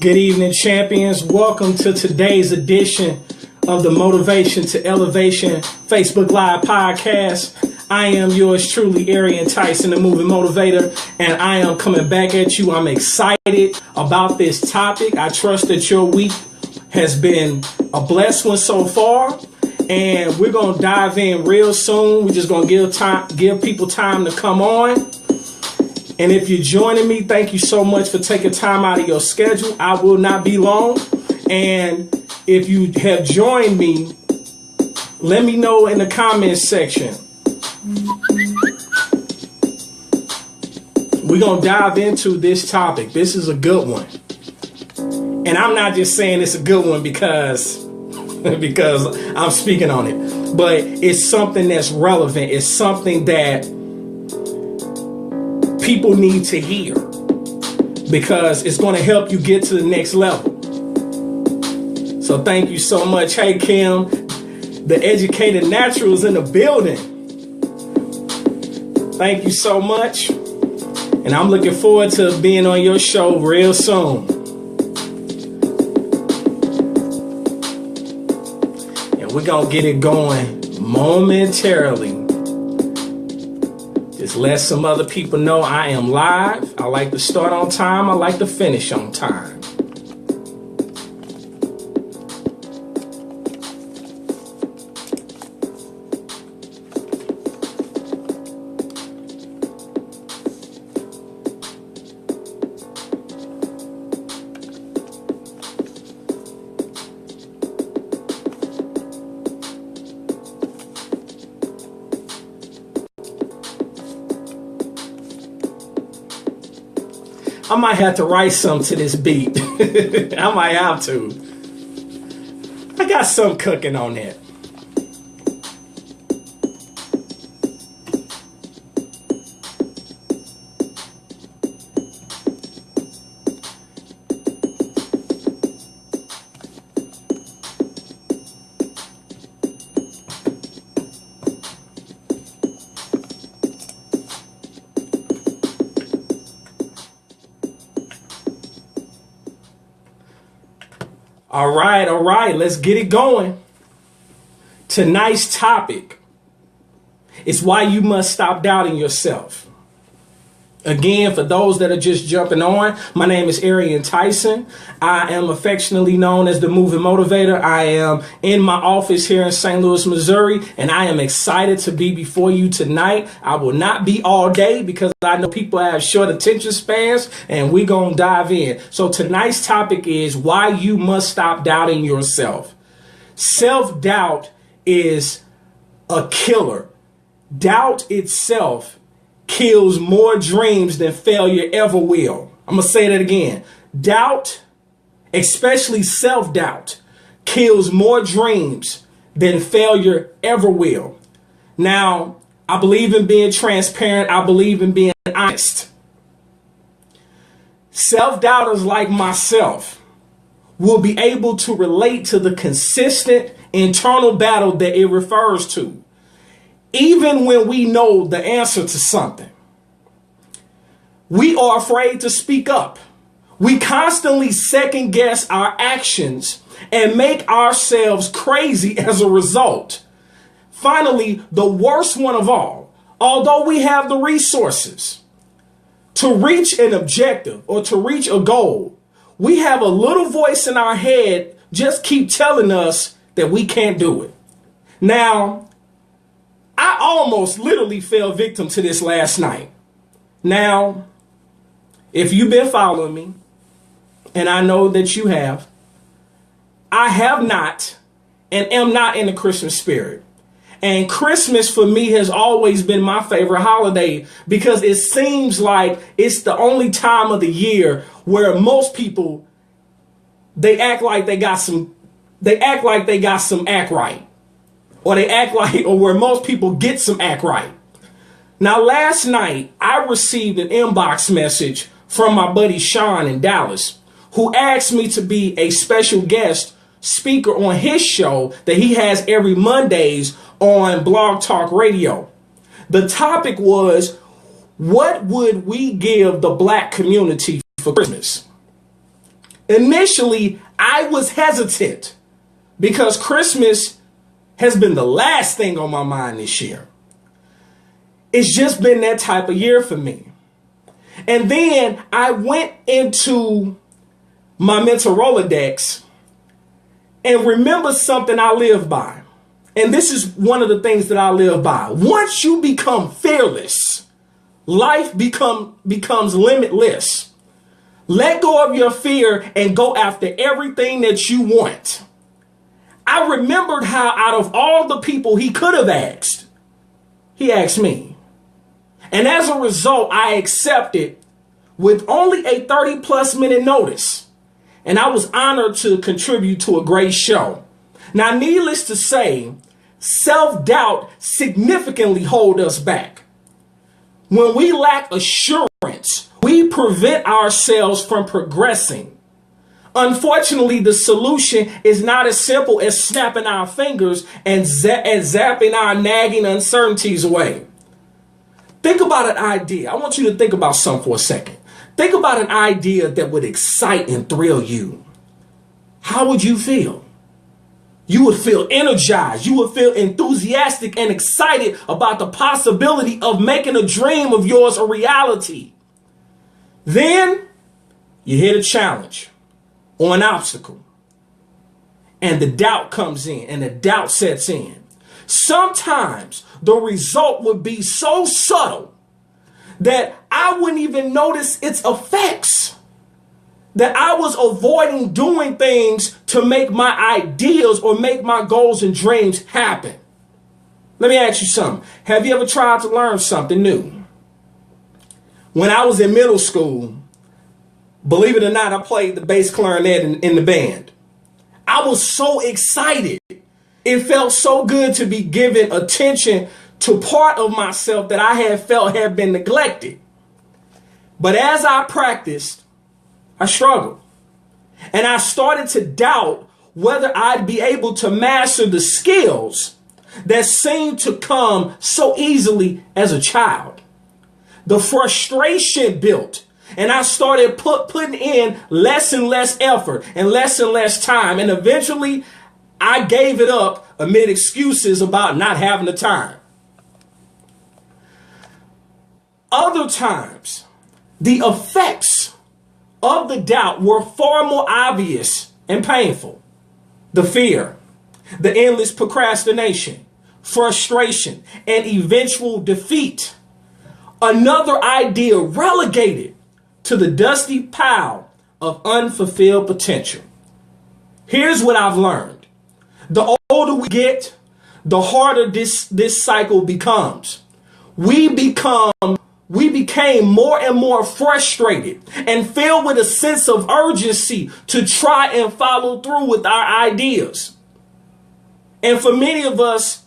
Good evening, champions. Welcome to today's edition of the Motivation to Elevation Facebook Live podcast. I am yours truly, Arian Tyson, the Moving Motivator, and I am coming back at you. I'm excited about this topic. I trust that your week has been a blessed one so far, and we're going to dive in real soon. We're just going to give people time to come on. And if you're joining me, thank you so much for taking time out of your schedule. I will not be long. And if you have joined me, let me know in the comments section. We're going to dive into this topic. This is a good one. And I'm not just saying it's a good one because I'm speaking on it, but it's something that's relevant. It's something that people need to hear because it's going to help you get to the next level. So thank you so much. Hey, Kim, the Educated Naturals in the building. Thank you so much. And I'm looking forward to being on your show real soon. And we're going to get it going momentarily. Just let some other people know I am live. I like to start on time. I like to finish on time. I might have to write something to this beat. I might have to. I got some cooking on that. All right, let's get it going. Tonight's topic is why you must stop doubting yourself. Again, for those that are just jumping on, my name is Arian Tyson. I am affectionately known as the Moving Motivator. I am in my office here in St. Louis, Missouri, and I am excited to be before you tonight. I will not be all day because I know people have short attention spans, and we're going to dive in. So tonight's topic is why you must stop doubting yourself. Self-doubt is a killer. Doubt itself kills more dreams than failure ever will. I'm going to say that again. Doubt, especially self-doubt, kills more dreams than failure ever will. Now, I believe in being transparent. I believe in being honest. Self-doubters like myself will be able to relate to the consistent internal battle that it refers to. Even when we know the answer to something, we are afraid to speak up. We constantly second guess our actions and make ourselves crazy as a result. Finally, the worst one of all, although we have the resources to reach an objective or to reach a goal, we have a little voice in our head just keep telling us that we can't do it. Now, I almost literally fell victim to this last night. Now, if you've been following me, and I know that you have, I have not and am not in the Christmas spirit. And Christmas for me has always been my favorite holiday because it seems like it's the only time of the year where most people, they act like they got some act right. Or they act like, or where most people get some act right. Now, last night, I received an inbox message from my buddy Sean in Dallas, who asked me to be a special guest speaker on his show that he has every Mondays on Blog Talk Radio. The topic was, what would we give the black community for Christmas? Initially, I was hesitant because Christmas has been the last thing on my mind this year. It's just been that type of year for me. And then I went into my mental Rolodex and remember something I live by. And this is one of the things that I live by. Once you become fearless, life becomes limitless. Let go of your fear and go after everything that you want. I remembered how out of all the people he could have asked, he asked me. And as a result, I accepted with only a 30+ minute notice. And I was honored to contribute to a great show. Now, needless to say, self-doubt significantly holds us back. When we lack assurance, we prevent ourselves from progressing. Unfortunately, the solution is not as simple as snapping our fingers and zapping our nagging uncertainties away. Think about an idea. I want you to think about something for a second. Think about an idea that would excite and thrill you. How would you feel? You would feel energized. You would feel enthusiastic and excited about the possibility of making a dream of yours a reality. Then you hit a challenge or an obstacle, and the doubt comes in and the doubt sets in. Sometimes the result would be so subtle that I wouldn't even notice its effects, that I was avoiding doing things to make my ideals or make my goals and dreams happen. Let me ask you something. Have you ever tried to learn something new? When I was in middle school, believe it or not, I played the bass clarinet in the band. I was so excited. It felt so good to be given attention to part of myself that I had felt had been neglected. But as I practiced, I struggled. And I started to doubt whether I'd be able to master the skills that seemed to come so easily as a child. The frustration built, and I started putting in less and less effort and less time. And eventually I gave it up amid excuses about not having the time. Other times, the effects of the doubt were far more obvious and painful. The fear, the endless procrastination, frustration, and eventual defeat. Another idea relegated to the dusty pile of unfulfilled potential. Here's what I've learned. The older we get, the harder this cycle becomes. We became more and more frustrated and filled with a sense of urgency to try and follow through with our ideas. And for many of us,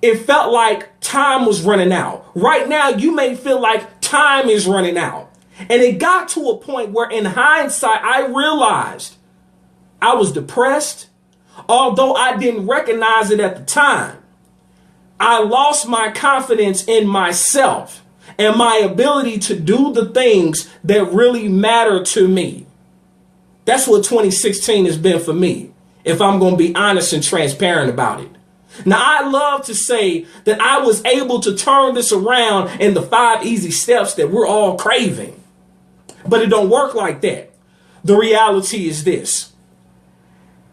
it felt like time was running out. Right now, you may feel like time is running out. And it got to a point where in hindsight, I realized I was depressed, although I didn't recognize it at the time. I lost my confidence in myself and my ability to do the things that really matter to me. That's what 2016 has been for me, if I'm going to be honest and transparent about it. Now, I love to say that I was able to turn this around in the 5 easy steps that we're all craving. But it don't work like that. The reality is this.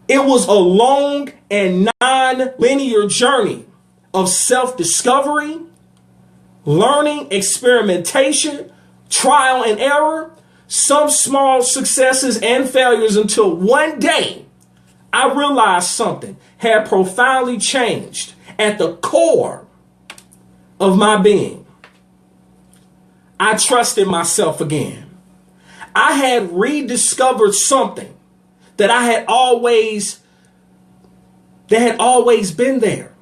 It was a long and non-linear journey of self-discovery, learning, experimentation, trial and error, some small successes and failures, until one day I realized something had profoundly changed at the core of my being. I trusted myself again. I had rediscovered something that had always been there.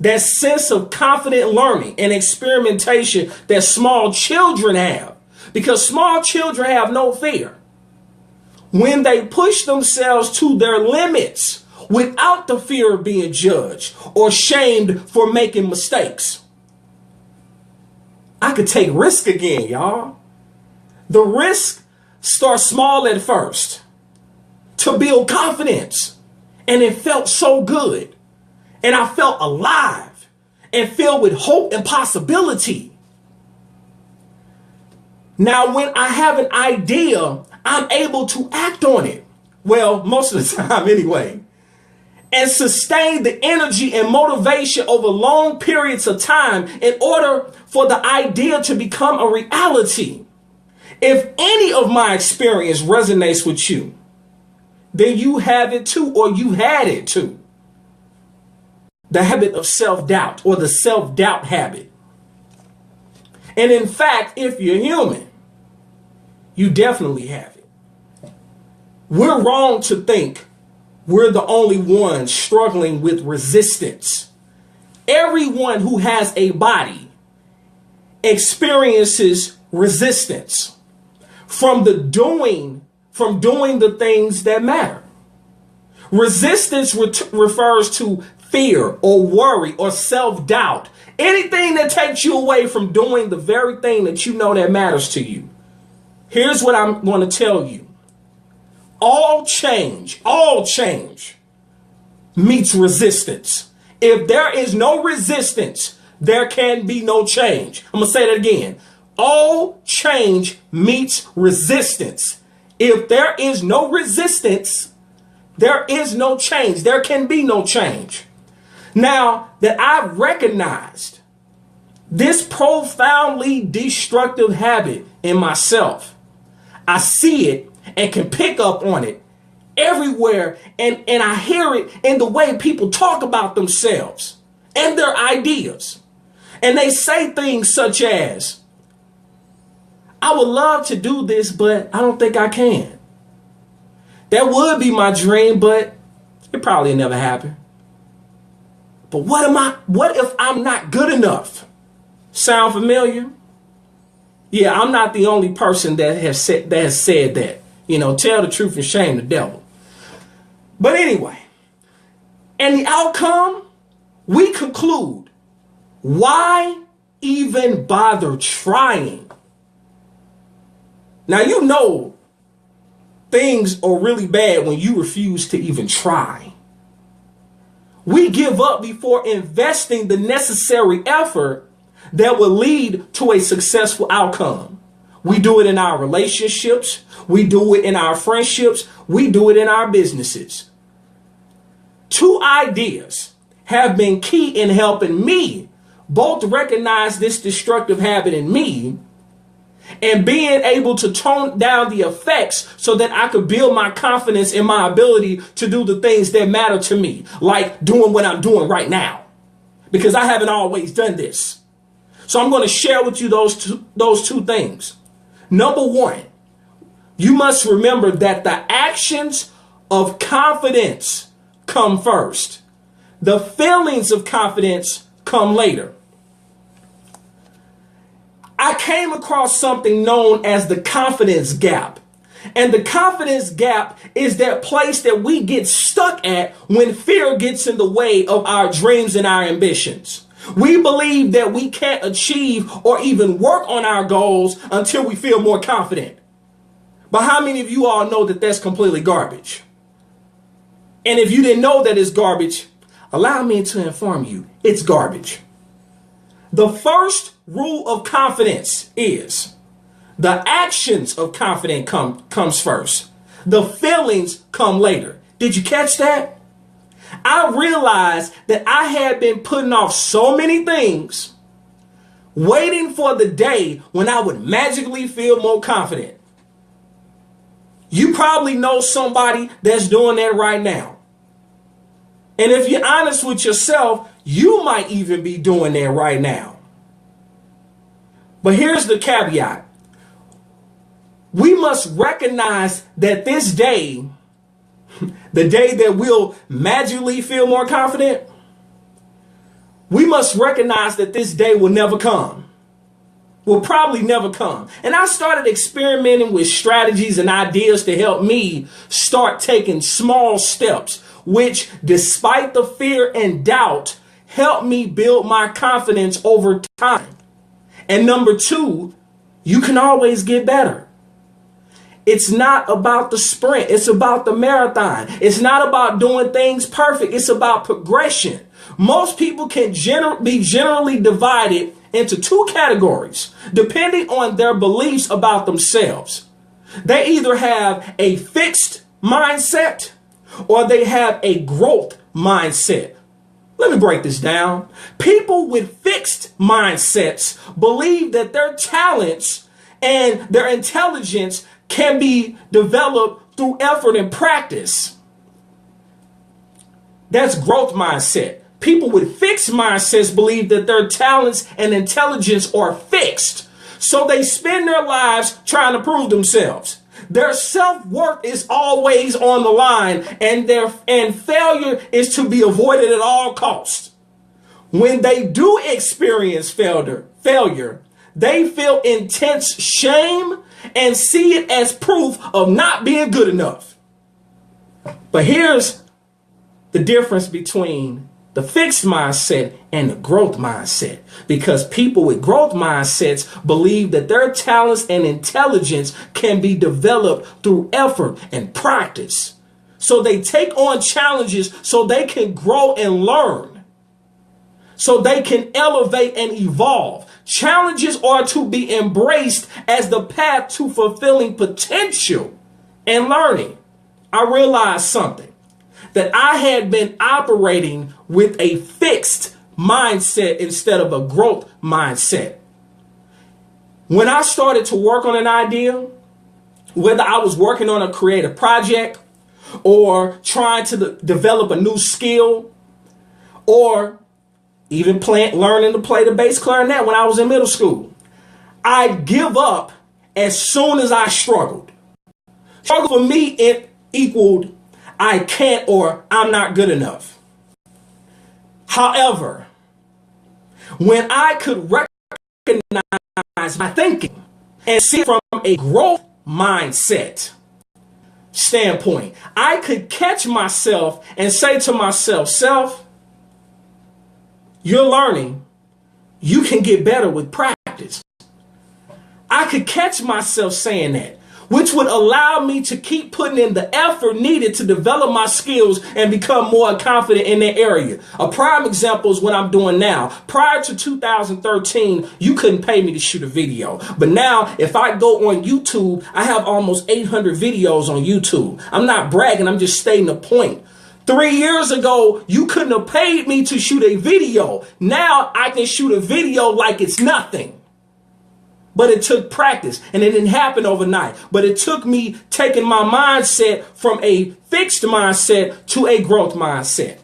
That sense of confident learning and experimentation that small children have, because small children have no fear. When they push themselves to their limits without the fear of being judged or shamed for making mistakes. I could take risk again, y'all. The risk starts small at first. to build confidence. And it felt so good. And I felt alive and filled with hope and possibility. Now, when I have an idea, I'm able to act on it. Well, most of the time anyway. And sustain the energy and motivation over long periods of time in order for the idea to become a reality. If any of my experience resonates with you, then you have it too, or you had it too. The habit of self-doubt, or the self-doubt habit. And in fact, if you're human, you definitely have it. We're wrong to think we're the only ones struggling with resistance. Everyone who has a body experiences resistance from doing the things that matter. Resistance refers to fear or worry or self-doubt. Anything that takes you away from doing the very thing that you know that matters to you. Here's what I'm going to tell you. All change meets resistance. If there is no resistance, there can be no change. I'm going to say that again. All change meets resistance. If there is no resistance, there is no change. There can be no change. Now that I've recognized this profoundly destructive habit in myself, I see it and can pick up on it everywhere. And I hear it in the way people talk about themselves and their ideas. And they say things such as, I would love to do this, but I don't think I can. That would be my dream, but it probably never happen. But what if I'm not good enough? Sound familiar? Yeah, I'm not the only person that has said that. You know, tell the truth and shame the devil. But anyway, and the outcome, we conclude, why even bother trying? Now, you know, things are really bad when you refuse to even try. We give up before investing the necessary effort that will lead to a successful outcome. We do it in our relationships. We do it in our friendships. We do it in our businesses. Two ideas have been key in helping me both recognize this destructive habit in me and being able to tone down the effects so that I could build my confidence in my ability to do the things that matter to me, like doing what I'm doing right now, because I haven't always done this. So I'm going to share with you those two things. Number one, you must remember that the actions of confidence come first. The feelings of confidence come later. I came across something known as the confidence gap. And the confidence gap is that place that we get stuck at when fear gets in the way of our dreams and our ambitions. We believe that we can't achieve or even work on our goals until we feel more confident. But how many of you all know that that's completely garbage? And if you didn't know that it's garbage, allow me to inform you, it's garbage. The first rule of confidence is the actions of confidence comes first. The feelings come later. Did you catch that? I realized that I had been putting off so many things, waiting for the day when I would magically feel more confident. You probably know somebody that's doing that right now. And if you're honest with yourself, you might even be doing that right now. But here's the caveat. We must recognize that this day, the day that we'll magically feel more confident, we must recognize that this day will never come. Will probably never come. And I started experimenting with strategies and ideas to help me start taking small steps, which, despite the fear and doubt, helped me build my confidence over time. And number two, you can always get better. It's not about the sprint. It's about the marathon. It's not about doing things perfect. It's about progression. Most people can be generally divided into two categories, depending on their beliefs about themselves. They either have a fixed mindset or they have a growth mindset. Let me break this down. People with fixed mindsets believe that their talents and their intelligence can be developed through effort and practice. That's growth mindset. People with fixed mindsets believe that their talents and intelligence are fixed. So they spend their lives trying to prove themselves. Their self-worth is always on the line, and failure is to be avoided at all costs. When they do experience failure, they feel intense shame and see it as proof of not being good enough. But here's the difference between the fixed mindset and the growth mindset, because people with growth mindsets believe that their talents and intelligence can be developed through effort and practice. So they take on challenges so they can grow and learn, so they can elevate and evolve. Challenges are to be embraced as the path to fulfilling potential and learning. I realized something, that I had been operating with a fixed mindset instead of a growth mindset. When I started to work on an idea, whether I was working on a creative project or trying to develop a new skill, or even learning to play the bass clarinet when I was in middle school, I'd give up as soon as I struggled. Struggle for me, it equaled I can't or I'm not good enough. However, when I could recognize my thinking and see it from a growth mindset standpoint, I could catch myself and say to myself, self, you're learning. You can get better with practice. I could catch myself saying that, which would allow me to keep putting in the effort needed to develop my skills and become more confident in that area. A prime example is what I'm doing now. Prior to 2013, you couldn't pay me to shoot a video. But now, if I go on YouTube, I have almost 800 videos on YouTube. I'm not bragging, I'm just stating a point. 3 years ago, you couldn't have paid me to shoot a video. Now I can shoot a video like it's nothing. But it took practice, and it didn't happen overnight. But it took me taking my mindset from a fixed mindset to a growth mindset.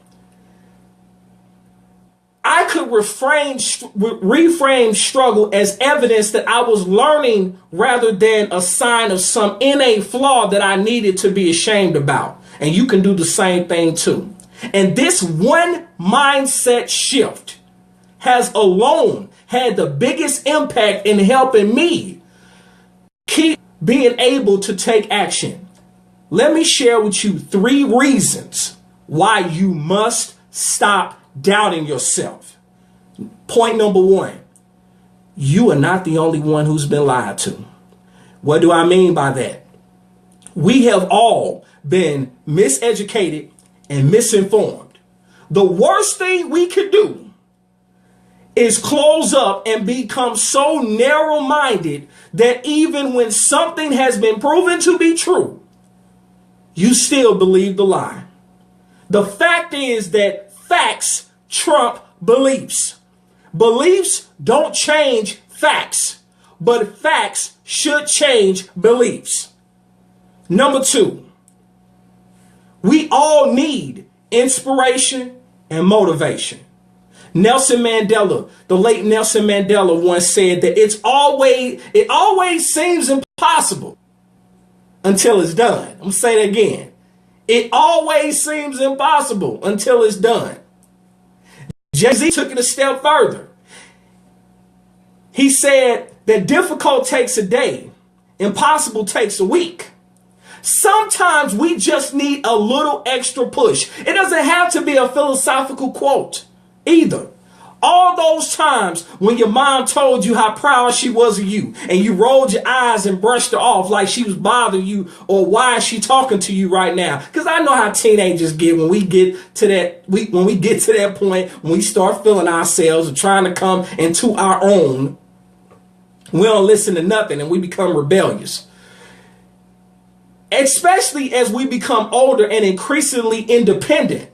I could reframe struggle as evidence that I was learning rather than a sign of some innate flaw that I needed to be ashamed about. And you can do the same thing too. And this one mindset shift has alone had the biggest impact in helping me keep being able to take action. Let me share with you 3 reasons why you must stop doubting yourself. Point number 1, you are not the only one who's been lied to. What do I mean by that? We have all been miseducated and misinformed. The worst thing we could do is close up and become so narrow-minded that even when something has been proven to be true, you still believe the lie. The fact is that facts trump beliefs. Beliefs don't change facts, but facts should change beliefs. Number 2, we all need inspiration and motivation. Nelson Mandela, the late Nelson Mandela, once said that it always seems impossible until it's done. I'm going to say that again. It always seems impossible until it's done. Jay-Z took it a step further. He said that difficult takes a day, impossible takes a week. Sometimes we just need a little extra push. It doesn't have to be a philosophical quote either. All those times when your mom told you how proud she was of you and you rolled your eyes and brushed her off like she was bothering you, or why is she talking to you right now? Because I know how teenagers get when we get to that point, when we start feeling ourselves and trying to come into our own. We don't listen to nothing and we become rebellious. Especially as we become older and increasingly independent.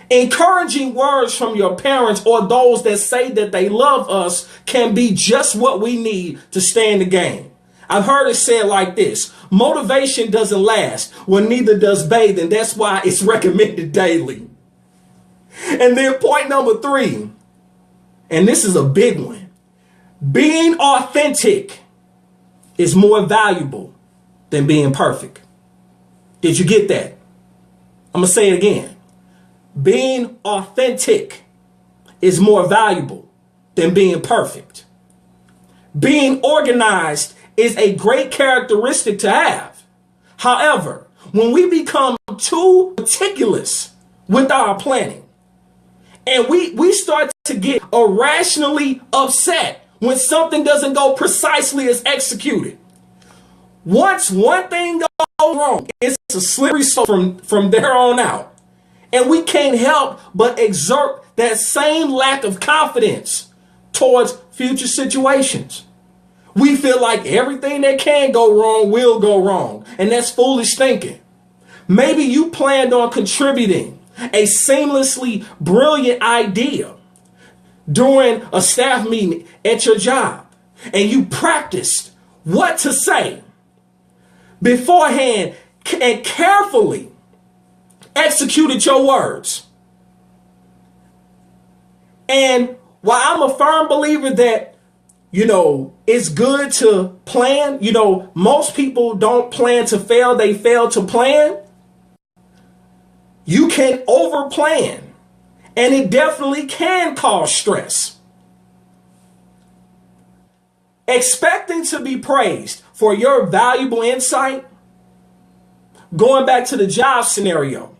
Encouraging words from your parents or those that say that they love us can be just what we need to stay in the game. I've heard it said like this: motivation doesn't last, well, neither does bathing. That's why it's recommended daily. And then point number 3, and this is a big one: being authentic is more valuable than being perfect. Did you get that? I'm going to say it again. Being authentic is more valuable than being perfect. Being organized is a great characteristic to have. However, when we become too meticulous with our planning and we start to get irrationally upset when something doesn't go precisely as executed. Once one thing goes wrong, it's a slippery slope from there on out. And we can't help but exert that same lack of confidence towards future situations. We feel like everything that can go wrong will go wrong. And that's foolish thinking. Maybe you planned on contributing a seamlessly brilliant idea during a staff meeting at your job, and you practiced what to say beforehand and carefully executed your words. And while I'm a firm believer that, it's good to plan, most people don't plan to fail, they fail to plan. You can over plan, and it definitely can cause stress. Expecting to be praised for your valuable insight, going back to the job scenario.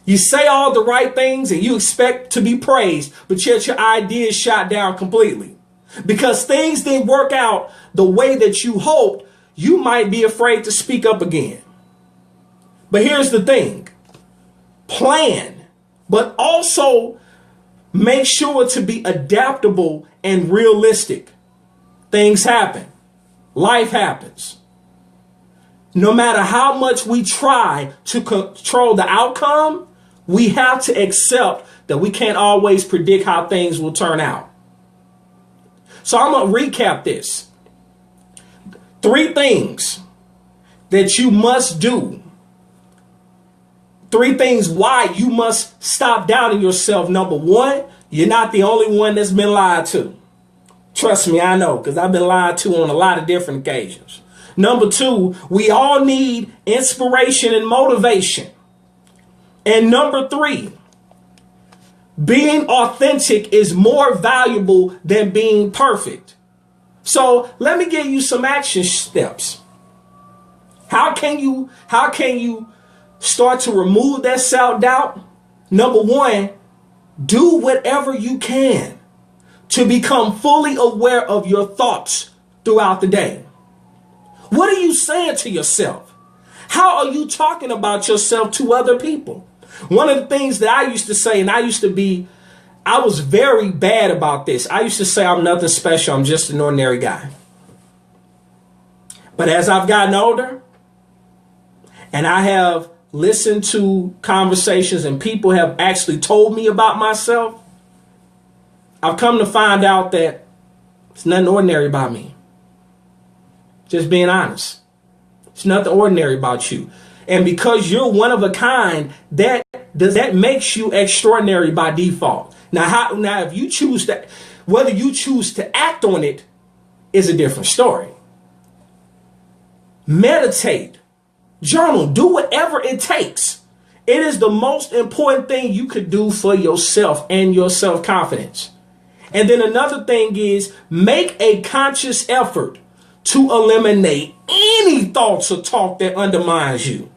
You say all the right things and you expect to be praised, but yet your idea is shot down completely. Because things didn't work out the way that you hoped, you might be afraid to speak up again. But here's the thing. Plan, but also make sure to be adaptable and realistic. Things happen. Life happens. No matter how much we try to control the outcome, we have to accept that we can't always predict how things will turn out. So I'm going to recap this. 3 things that you must do. 3 things why you must stop doubting yourself. Number 1, you're not the only one that's been lied to. Trust me, I know, because I've been lied to on a lot of different occasions. Number 2, we all need inspiration and motivation. And number 3, being authentic is more valuable than being perfect. So let me give you some action steps. How can you start to remove that self-doubt? Number 1, do whatever you can to become fully aware of your thoughts throughout the day. What are you saying to yourself? How are you talking about yourself to other people? One of the things that I used to say, and I was very bad about this. I used to say I'm nothing special. I'm just an ordinary guy. But as I've gotten older and I have listened to conversations and people have actually told me about myself, I've come to find out that it's nothing ordinary about me. Just being honest. It's nothing ordinary about you. And because you're one of a kind, that makes you extraordinary by default. Now, if you choose that, whether you choose to act on it is a different story. Meditate, journal, do whatever it takes. It is the most important thing you could do for yourself and your self-confidence. And then another thing is make a conscious effort to eliminate any thoughts or talk that undermines you.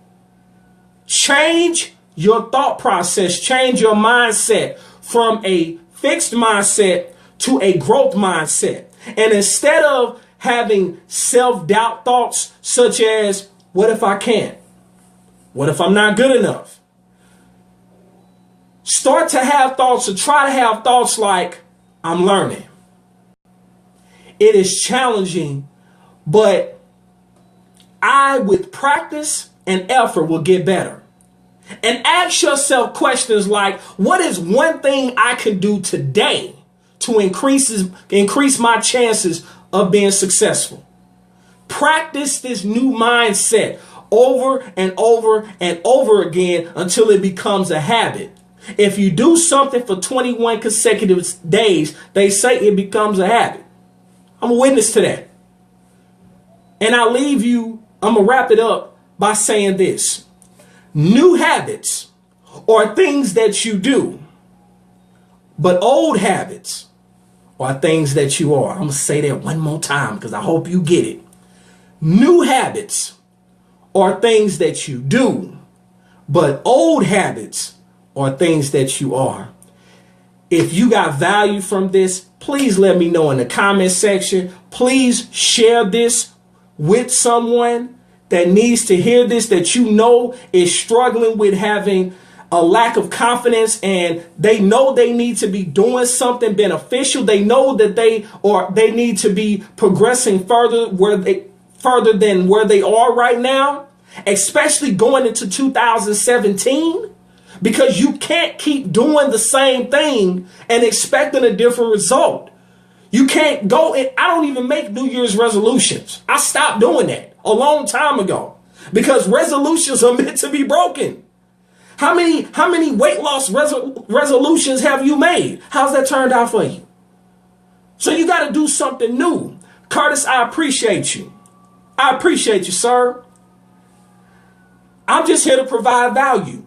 Change your thought process, change your mindset from a fixed mindset to a growth mindset. And instead of having self-doubt thoughts such as, what if I can't? What if I'm not good enough? Start to have thoughts, or try to have thoughts like, I'm learning. It is challenging, but I, with practice and effort, will get better. And ask yourself questions like, what is one thing I can do today to increase my chances of being successful? Practice this new mindset over and over and over again until it becomes a habit. If you do something for 21 consecutive days, they say it becomes a habit. I'm a witness to that. And I'm going to wrap it up by saying this. New habits are things that you do, but old habits are things that you are. I'm going to say that one more time because I hope you get it. New habits are things that you do, but old habits are things that you are. If you got value from this, please let me know in the comment section. Please share this with someone that needs to hear this, that you know is struggling with having a lack of confidence, and they know they need to be doing something beneficial. They know that they need to be progressing further than where they are right now, especially going into 2017, because you can't keep doing the same thing and expecting a different result. You can't go and I don't even make New Year's resolutions. I stopped doing that a long time ago because resolutions are meant to be broken. How many weight loss resolutions have you made? How's that turned out for you? So you got to do something new. Curtis, I appreciate you. I appreciate you, sir. I'm just here to provide value.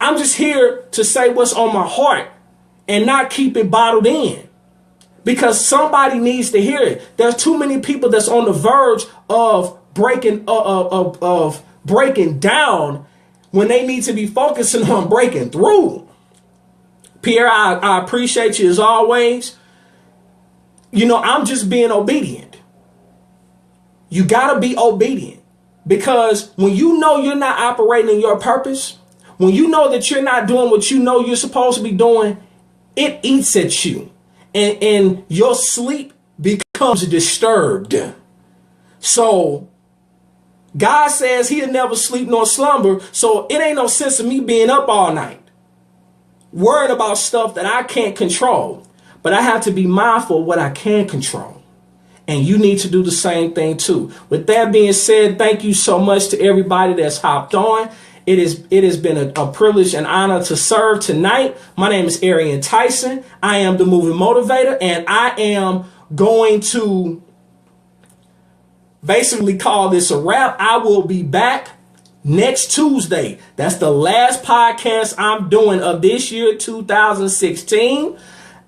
I'm just here to say what's on my heart and not keep it bottled in, because somebody needs to hear it. There's too many people that's on the verge of breaking down when they need to be focusing on breaking through. Pierre, I appreciate you as always. You know, I'm just being obedient. You got to be obedient, because when you know you're not operating in your purpose, when you know that you're not doing what you know you're supposed to be doing, it eats at you, and your sleep becomes disturbed. So God says he'll never sleep nor slumber. So it ain't no sense of me being up all night worried about stuff that I can't control. But I have to be mindful of what I can control. And you need to do the same thing too. With that being said, thank you so much to everybody that's hopped on. It has been a privilege and honor to serve tonight. My name is Arian Tyson. I am the Moving Motivator, and I am going to basically call this a wrap. I will be back next Tuesday. That's the last podcast I'm doing of this year, 2016.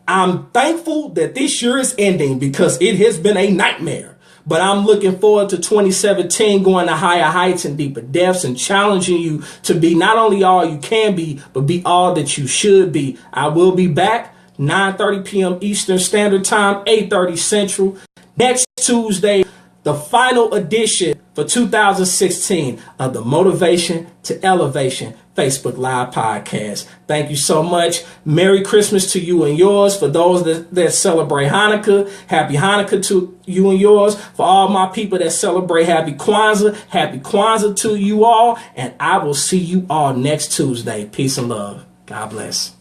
I'm thankful that this year is ending because it has been a nightmare. But I'm looking forward to 2017, going to higher heights and deeper depths and challenging you to be not only all you can be, but be all that you should be. I will be back 9:30 p.m. Eastern Standard Time, 8:30 Central, next Tuesday, the final edition for 2016 of the Motivation to Elevation Facebook Live podcast. Thank you so much. Merry Christmas to you and yours. For those that celebrate Hanukkah, happy Hanukkah to you and yours. For all my people that celebrate happy Kwanzaa to you all. And I will see you all next Tuesday. Peace and love. God bless.